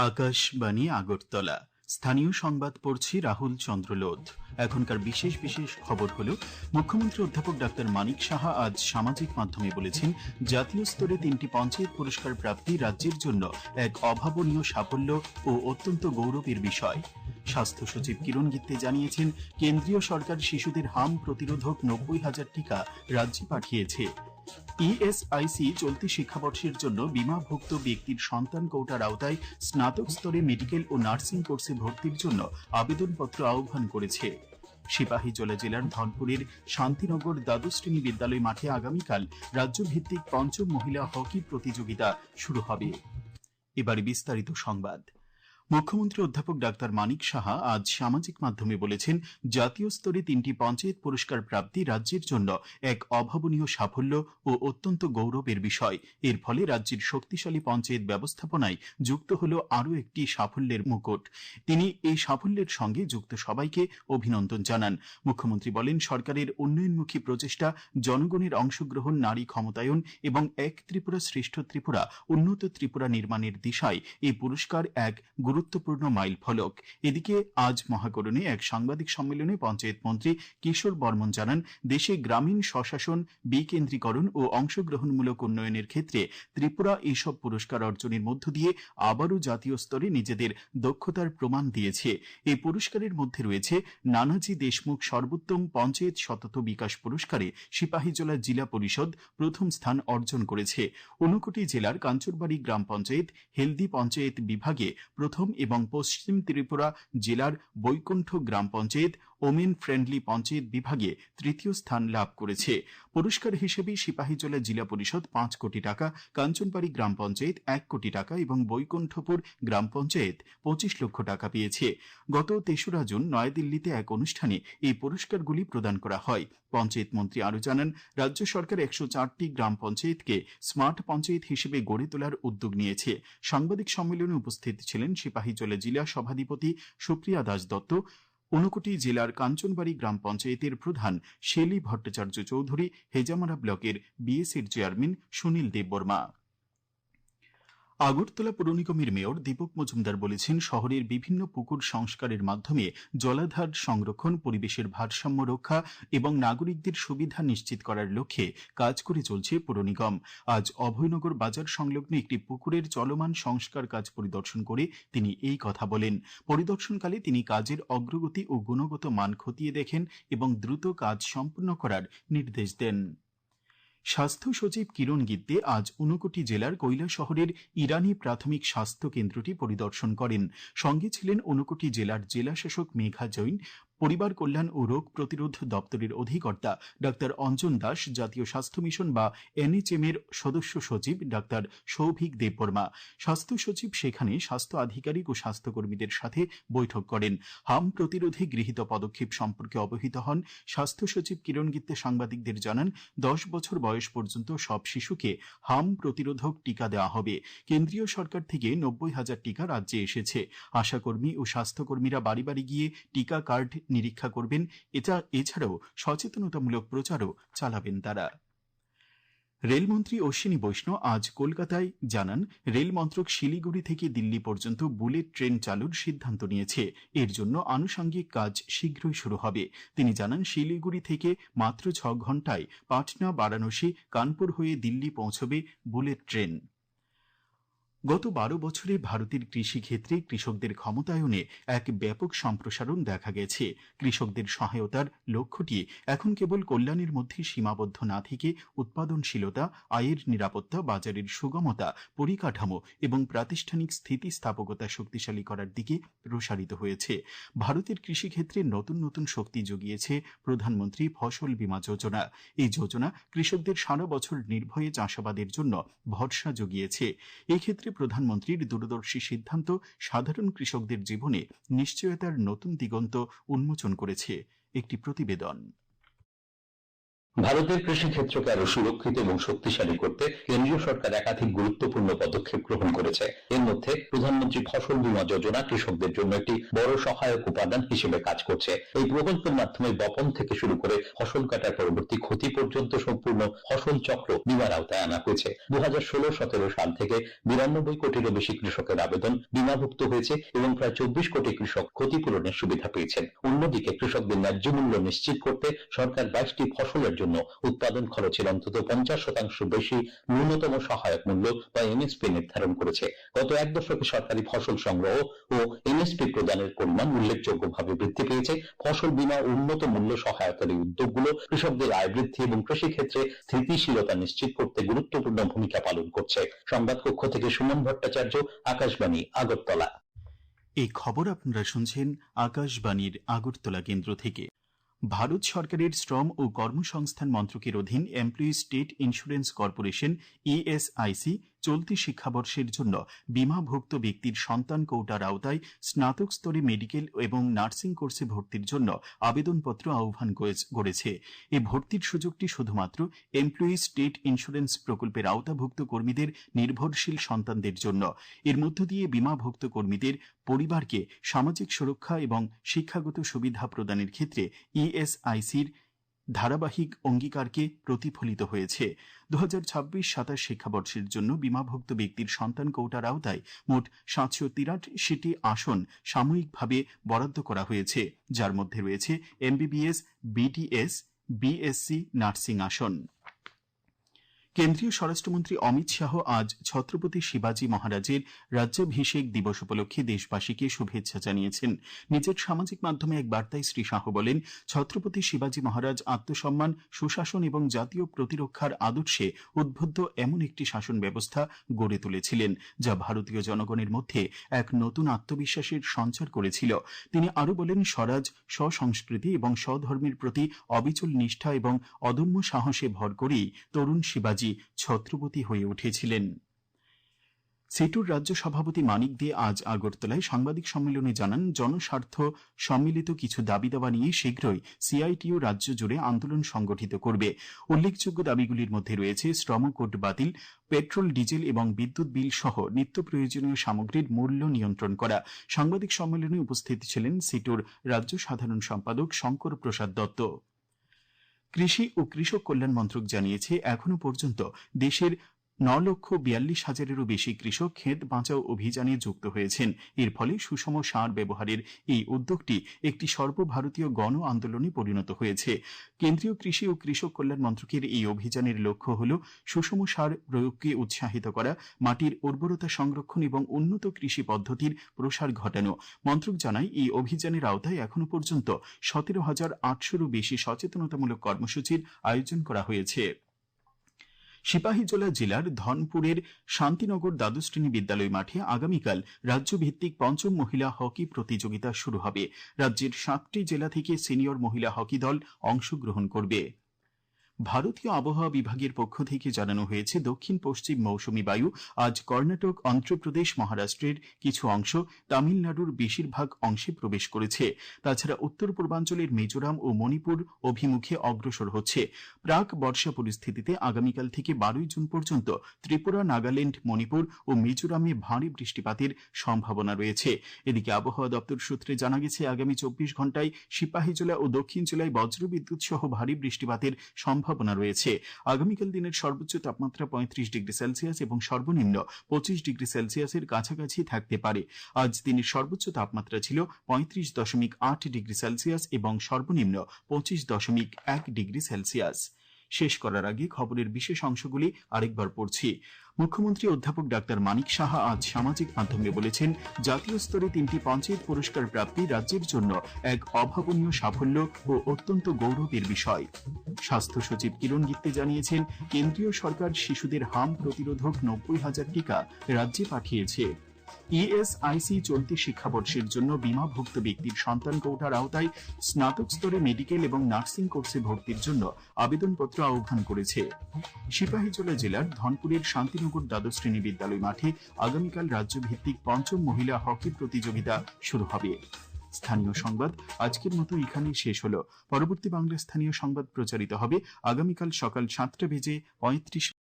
আকাশবাণী আগরতলা। স্থানীয় সংবাদ পড়ছি রাহুল চন্দ্রলোধ। এখনকার বিশেষ বিশেষ খবর হলো, মুখ্যমন্ত্রী অধ্যাপক ডাক্তার মানিক সাহা আজ সামাজিক মাধ্যমে বলেছেন, জাতীয় স্তরে 3টি পঞ্চায়েত পুরস্কার প্রাপ্তি রাজ্যের জন্য এক অভাবনীয় সাফল্য ও অত্যন্ত গৌরবের বিষয়। স্বাস্থ্য সচিব কিরণ গিত্তে জানিয়েছেন, কেন্দ্রীয় সরকার শিশুদের হাম প্রতিরোধক 90,000 টিকা রাজ্যে পাঠিয়েছে। ইএসআইসি চলতি শিক্ষাবর্ষের জন্য বীমাভুক্ত ব্যক্তির সন্তান কোটার আওতায় স্নাতক স্তরে মেডিকেল ও নার্সিং কোর্সে ভর্তির জন্য আবেদনপত্র আহ্বান করেছে। সিপাহীজলা জেলার ধনপুরের শান্তিনগর দ্বাদশ শ্রেণী বিদ্যালয় মাঠে আগামীকাল রাজ্যভিত্তিক পঞ্চম মহিলা হকি প্রতিযোগিতা শুরু হবে। এবারে বিস্তারিত সংবাদ। মুখ্যমন্ত্রী অধ্যাপক ডাক্তার মানিক সাহা আজ সামাজিক মাধ্যমে বলেছেন, জাতীয় স্তরে 3টি পঞ্চায়েত পুরস্কার প্রাপ্তি রাজ্যের জন্য এক অভাবনীয় সাফল্য ও অত্যন্ত গৌরবের বিষয়। এর ফলে রাজ্যের শক্তিশালী পঞ্চায়েত ব্যবস্থাপনায় যুক্ত হল আরও একটি সাফল্যের মুকুট। তিনি এই সাফল্যের সঙ্গে যুক্ত সবাইকে অভিনন্দন জানান। মুখ্যমন্ত্রী বলেন, সরকারের উন্নয়নমুখী প্রচেষ্টা, জনগণের অংশগ্রহণ, নারী ক্ষমতায়ন এবং এক ত্রিপুরা শ্রেষ্ঠ ত্রিপুরা, উন্নত ত্রিপুরা নির্মাণের দিশায় এই পুরস্কার এক গুরুত্বপূর্ণ মাইল ফলক। এদিকে আজ মহাকরণে এক সাংবাদিক সম্মেলনে পঞ্চায়েত মন্ত্রী কিশোর বর্মন জানান, দেশে গ্রামীণ স্বশাসন, বিকেন্দ্রীকরণ ও অংশগ্রহণমূলক উন্নয়নের ক্ষেত্রে ত্রিপুরা এইসব পুরস্কার অর্জনের মধ্য দিয়ে আবারও জাতীয় স্তরে নিজেদের দক্ষতার প্রমাণ দিয়েছে। এই পুরস্কারের মধ্যে রয়েছে নানাজি দেশমুখ সর্বোত্তম পঞ্চায়েত সতত বিকাশ পুরস্কারে সিপাহীজলা জেলা পরিষদ প্রথম স্থান অর্জন করেছে। ঊনকোটি জেলার কাঞ্চনবাড়ি গ্রাম পঞ্চায়েত হেলদি পঞ্চায়েত বিভাগে প্রথম এবং পশ্চিম ত্রিপুরা জেলার বৈকুণ্ঠ গ্রাম পঞ্চায়েত ওমেন ফ্রেন্ডলি পঞ্চায়েত বিভাগে তৃতীয় স্থান লাভ করেছে। পুরস্কার হিসেবে সিপাহীজলা জেলা পরিষদ 5 কোটি টাকা, কাঞ্চনবাড়ি গ্রাম পঞ্চায়েত 1 কোটি টাকা এবং বৈকুণ্ঠপুর গ্রাম পঞ্চায়েত 25 লক্ষ টাকা পেয়েছে। গত 3রা জুন নয়াদিল্লিতে এক অনুষ্ঠানে এই পুরস্কারগুলি প্রদান করা হয়। পঞ্চায়েত মন্ত্রী আরও জানান, রাজ্য সরকার 104টি গ্রাম পঞ্চায়েতকে স্মার্ট পঞ্চায়েত হিসেবে গড়ে তোলার উদ্যোগ নিয়েছে। সাংবাদিক সম্মেলনে উপস্থিত ছিলেন সিপাহীজলা জেলা সভাধিপতি সুপ্রিয়া দাস দত্ত, ঊনকোটি জেলার কাঞ্চনবাড়ি গ্রাম পঞ্চায়েতের প্রধান শেলী ভট্টাচার্য চৌধুরী, হেজামারা ব্লকের বিএসির চেয়ারম্যান সুনীল দেববর্মা। আগরতলা পৌর নিগমের মেয়র দীপক মজুমদার বলেছেন, শহরের বিভিন্ন পুকুর সংস্কারের মাধ্যমে জলাধার সংরক্ষণ, পরিবেশের ভারসাম্য রক্ষা এবং নাগরিকদের সুবিধা নিশ্চিত করার লক্ষ্যে কাজ করে চলছে পৌর নিগম। আজ অভয়নগর বাজার সংলগ্ন একটি পুকুরের চলমান সংস্কার কাজ পরিদর্শন করে তিনি এই কথা বলেন। পরিদর্শনকালে তিনি কাজের অগ্রগতি ও গুণগত মান খতিয়ে দেখেন এবং দ্রুত কাজ সম্পন্ন করার নির্দেশ দেন। স্বাস্থ্য সচিব কিরণ গিত্তে আজ ঊনকোটি জেলার কৈলাসহরের ইরানি প্রাথমিক স্বাস্থ্য কেন্দ্রটি পরিদর্শন করেন। সঙ্গে ছিলেন ঊনকোটি জেলার জেলাশাসক মেঘা জৈন, পরিবার কল্যাণ ও রোগ প্রতিরোধ দপ্তরের অধিকর্তা ডাক্তার অঞ্জন দাস, জাতীয় স্বাস্থ্য মিশন বা এনএচএম এর সদস্য সচিব ডাক্তার সৌভিক দেববর্মা। স্বাস্থ্য সচিব সেখানে স্বাস্থ্য আধিকারিক ও স্বাস্থ্যকর্মীদের সাথে বৈঠক করেন। হাম প্রতিরোধে গৃহীত পদক্ষেপ সম্পর্কে অবহিত হন। স্বাস্থ্য সচিব কিরণ গিত্তে সাংবাদিকদের জানান, 10 বছর বয়স পর্যন্ত সব শিশুকে হাম প্রতিরোধক টিকা দেওয়া হবে। কেন্দ্রীয় সরকার থেকে 90,000 টিকা রাজ্যে এসেছে। আশাকর্মী ও স্বাস্থ্যকর্মীরা বাড়ি বাড়ি গিয়ে টিকা কার্ড নিরীক্ষা করবেন। এছাড়াও সচেতনতামূলক প্রচারও চালাবেন তারা। রেলমন্ত্রী অশ্বিনী বৈষ্ণব আজ কলকাতায় জানান, রেল মন্ত্রক শিলিগুড়ি থেকে দিল্লি পর্যন্ত বুলেট ট্রেন চালুর সিদ্ধান্ত নিয়েছে। এর জন্য আনুষঙ্গিক কাজ শীঘ্রই শুরু হবে। তিনি জানান, শিলিগুড়ি থেকে মাত্র 6 ঘণ্টায় পাটনা, বারাণসী, কানপুর হয়ে দিল্লি পৌঁছবে বুলেট ট্রেন। গত 12 বছরে ভারতের কৃষিক্ষেত্রে কৃষকদের ক্ষমতায়নে এক ব্যাপক সম্প্রসারণ দেখা গেছে। কৃষকদের সহায়তার লক্ষ্যটি এখন কেবল কল্যাণের মধ্যে সীমাবদ্ধ না থেকে উৎপাদনশীলতা, আয়ের নিরাপত্তা, বাজারের সুগমতা, পরিকাঠামো এবং প্রাতিষ্ঠানিক স্থিতিস্থাপকতা শক্তিশালী করার দিকে প্রসারিত হয়েছে। ভারতের কৃষিক্ষেত্রে নতুন নতুন শক্তি জুগিয়েছে প্রধানমন্ত্রী ফসল বীমা যোজনা। এই যোজনা কৃষকদের সারা বছর নির্ভয়ে চাষাবাদের জন্য ভরসা জুগিয়েছে। এই ক্ষেত্রে প্রধানমন্ত্রীর দূরদর্শী সিদ্ধান্ত সাধারণ কৃষকদের জীবনে নিশ্চয়তার নতুন দিগন্ত উন্মোচন করেছে। একটি প্রতিবেদন। ভারতের কৃষি ক্ষেত্রকে আরো সুরক্ষিত এবং শক্তিশালী করতে কেন্দ্রীয় সরকার একাধিক গুরুত্বপূর্ণ পদক্ষেপ গ্রহণ করেছে। এর মধ্যে প্রধানমন্ত্রী ফসল বীমা যোজনা কৃষকদের জন্য একটি বড় সহায়ক উপাদান হিসেবে কাজ করছে। এই প্রকল্পের মাধ্যমে বপন থেকে শুরু করে ফসল কাটার পরবর্তী ক্ষতি পর্যন্ত সম্পূর্ণ ফসল চক্র বীমার আওতায় আনা হয়েছে। 2016-17 সাল থেকে 92 কোটিরও বেশি কৃষকের আবেদন বীমাভুক্ত হয়েছে এবং প্রায় 24 কোটি কৃষক ক্ষতিপূরণের সুবিধা পেয়েছেন। অন্যদিকে কৃষকদের ন্যায্য মূল্য নিশ্চিত করতে সরকার 22টি ফসলের জন্য উৎপাদন খরচের অন্তত 50% বেশি ন্যূনতম সহায়ক মূল্য বা এমএসপি নির্ধারণ করেছে। গত এক দশকে সরকারি ফসল সংগ্রহ ও এমএসপি প্রদানের পরিমাণ উল্লেখযোগ্যভাবে বৃদ্ধি পেয়েছে। ফসল বীমা উন্নত মূল্য সহায়তার এই উদ্যোগগুলো কৃষকদের আয় বৃদ্ধি এবং কৃষি ক্ষেত্রে স্থিতিশীলতা নিশ্চিত করতে গুরুত্বপূর্ণ ভূমিকা পালন করছে। সংবাদ কক্ষ থেকে সুমন ভট্টাচার্য, আকাশবাণী, আগরতলা। এই খবর আপনারা শুনছেন আকাশবাণীর আগরতলা কেন্দ্র থেকে। ভারত সরকারের শ্রম ও কর্মসংস্থান মন্ত্রকের অধীন employee state insurance corporation ESIC চলতি শিক্ষাবর্ষের জন্য বীমাভুক্ত ব্যক্তির সন্তান কোটার আওতায় স্নাতক স্তরে মেডিকেল এবং নার্সিং কোর্সে ভর্তির জন্য আবেদনপত্র আহ্বান করেছে। এই ভর্তির সুযোগটি শুধুমাত্র এমপ্লয়ি স্টেট ইন্স্যুরেন্স প্রকল্পের আওতাভুক্ত কর্মীদের নির্ভরশীল সন্তানদের জন্য। এর মধ্য দিয়ে বীমাভুক্ত কর্মীদের পরিবারকে সামাজিক সুরক্ষা এবং শিক্ষাগত সুবিধা প্রদানের ক্ষেত্রে ইএসআইসির ধারাবাহিক অঙ্গীকারকে প্রতিফলিত হয়েছে। 2026-27 শিক্ষাবর্ষের জন্য বীমাভুক্ত ব্যক্তির সন্তান কোটার আওতায় মোট 783টি আসন সাময়িকভাবে বরাদ্দ করা হয়েছে, যার মধ্যে রয়েছে এমবিবিএস, বিডিএস, বিএসসি নার্সিং আসন। কেন্দ্রীয় স্বরাষ্ট্রমন্ত্রী অমিত শাহ আজ ছত্রপতি শিবাজী মহারাজের রাজ্যাভিষেক দিবস উপলক্ষে দেশবাসীকে শুভেচ্ছা জানিয়েছেন। নিজের সামাজিক মাধ্যমে এক বার্তায় শ্রী শাহ বলেন, ছত্রপতি শিবাজী মহারাজ আত্মসম্মান, সুশাসন এবং জাতীয় প্রতিরক্ষার আদর্শে উদ্বুদ্ধ এমন একটি শাসন ব্যবস্থা গড়ে তুলেছিলেন যা ভারতীয় জনগণের মধ্যে এক নতুন আত্মবিশ্বাসের সঞ্চার করেছিল। তিনি আরও বলেন, স্বরাজ, স্বসংস্কৃতি এবং স্বধর্মের প্রতি অবিচল নিষ্ঠা এবং অদম্য সাহসে ভর করেই তরুণ শিবাজী ছত্রপতি হয়ে উঠেছিলেন। সিটুর রাজ্য সভাপতি মানিক দে আজ আগরতলায় সাংবাদিক সম্মেলনে জানান, জনস্বার্থ সম্মিলিত কিছু দাবি দাওয়া নিয়ে শীঘ্রই সিআইটিইউ রাজ্য জুড়ে আন্দোলন সংগঠিত করবে। উল্লেখযোগ্য দাবিগুলির মধ্যে রয়েছে শ্রম কোড বাতিল, পেট্রোল, ডিজেল এবং বিদ্যুৎ বিল সহ নিত্য প্রয়োজনীয় সামগ্রীর মূল্য নিয়ন্ত্রণ করা। সাংবাদিক সম্মেলনে উপস্থিত ছিলেন সিটুর রাজ্য সাধারণ সম্পাদক শঙ্কর প্রসাদ দত্ত। কৃষি ও কৃষক কল্যাণ মন্ত্রক জানিয়েছে, এখনো পর্যন্ত দেশের 9,42,000-এরও বেশি কৃষক ক্ষেত বাঁচাও অভিযানে যুক্ত হয়েছেন। এর ফলে সুষম সার ব্যবহারের এই উদ্যোগটি একটি সর্বভারতীয় গণ আন্দোলনে পরিণত হয়েছে। কেন্দ্রীয় কৃষি ও কৃষক কল্যাণ মন্ত্রকের এই অভিযানের লক্ষ্য হল সুষম সার প্রয়োগকে উৎসাহিত করা, মাটির উর্বরতা সংরক্ষণ এবং উন্নত কৃষি পদ্ধতির প্রসার ঘটানো। মন্ত্রক জানায়, এই অভিযানের আওতায় এখনো পর্যন্ত 17,800-এরও বেশি সচেতনতামূলক কর্মসূচির আয়োজন করা হয়েছে। সিপাহীজলা জেলার ধনপুরের শান্তিনগর দ্বাদশ শ্রেণী বিদ্যালয় মাঠে আগামীকাল রাজ্যভিত্তিক পঞ্চম মহিলা হকি প্রতিযোগিতা শুরু হবে। রাজ্যের 7টি জেলা থেকে সিনিয়র মহিলা হকি দল অংশগ্রহণ করবে। ভারতীয় আবহাওয়া বিভাগের পক্ষ থেকে জানানো হয়েছে, দক্ষিণ পশ্চিম মৌসুমী বায়ু আজ কর্ণাটক, অন্ধ্রপ্রদেশ, মহারাষ্ট্রের কিছু অংশ, তামিলনাড়ুর বেশিরভাগ অংশে প্রবেশ করেছে। তাছাড়া উত্তর পূর্বাঞ্চলের মিজোরাম ও মণিপুর অভিমুখে অগ্রসর হচ্ছে। প্রাক বর্ষা পরিস্থিতিতে আগামীকাল থেকে 12 জুন পর্যন্ত ত্রিপুরা, নাগাল্যান্ড, মণিপুর ও মিজোরামে ভারী বৃষ্টিপাতের সম্ভাবনা রয়েছে। এদিকে আবহাওয়া দপ্তর সূত্রে জানা গেছে, আগামী 24 ঘণ্টায় সিপাহীজলা ও দক্ষিণ জেলায় বজ্রবিদ্যুৎ সহ ভারী বৃষ্টিপাতের সম্ভাবনা রয়েছে। আগামীকাল দিনের সর্বোচ্চ তাপমাত্রা 35 ডিগ্রি সেলসিয়াস এবং সর্বনিম্ন 25 ডিগ্রি সেলসিয়াসের কাছাকাছি থাকতে পারে। আজ দিনের সর্বোচ্চ তাপমাত্রা ছিল 35.8 ডিগ্রি সেলসিয়াস এবং সর্বনিম্ন 25.1 ডিগ্রি সেলসিয়াস। শেষ করার আগে খবরের বিশেষ অংশগুলি আরেকবার পড়ছি। মুখ্যমন্ত্রী অধ্যাপক ডাক্তার মানিক সাহা আজ সামাজিক মাধ্যমে বলেছেন, জাতীয় স্তরে 3টি পঞ্চায়েত পুরস্কার প্রাপ্তি রাজ্যের জন্য এক অভাবনীয় সাফল্য ও অত্যন্ত গৌরবের বিষয়। স্বাস্থ্য সচিব কিরণ গিত্তে জানিয়েছেন, কেন্দ্রীয় সরকার শিশুদের হাম প্রতিরোধক 90,000 টিকা রাজ্যে পাঠিয়েছে। ইএসআইসি চলতি শিক্ষাবর্ষের জন্য বীমাভুক্ত ব্যক্তির সন্তান কোটার আওতায় স্নাতক স্তরে মেডিকেল এবং নার্সিং কোর্সে ভর্তির জন্য আবেদনপত্র আহ্বান করেছে। সিপাহীজলা জেলার ধনপুরের শান্তিনগর দ্বাদশ শ্রেণী বিদ্যালয় মাঠে আগামীকাল রাজ্যভিত্তিক পঞ্চম মহিলা হকি প্রতিযোগিতা শুরু হবে। স্থানীয় সংবাদ আজকের মতো এখানেই শেষ হলো। পরবর্তী বাংলা স্থানীয় সংবাদ প্রচারিত হবে আগামীকাল সকাল 7:35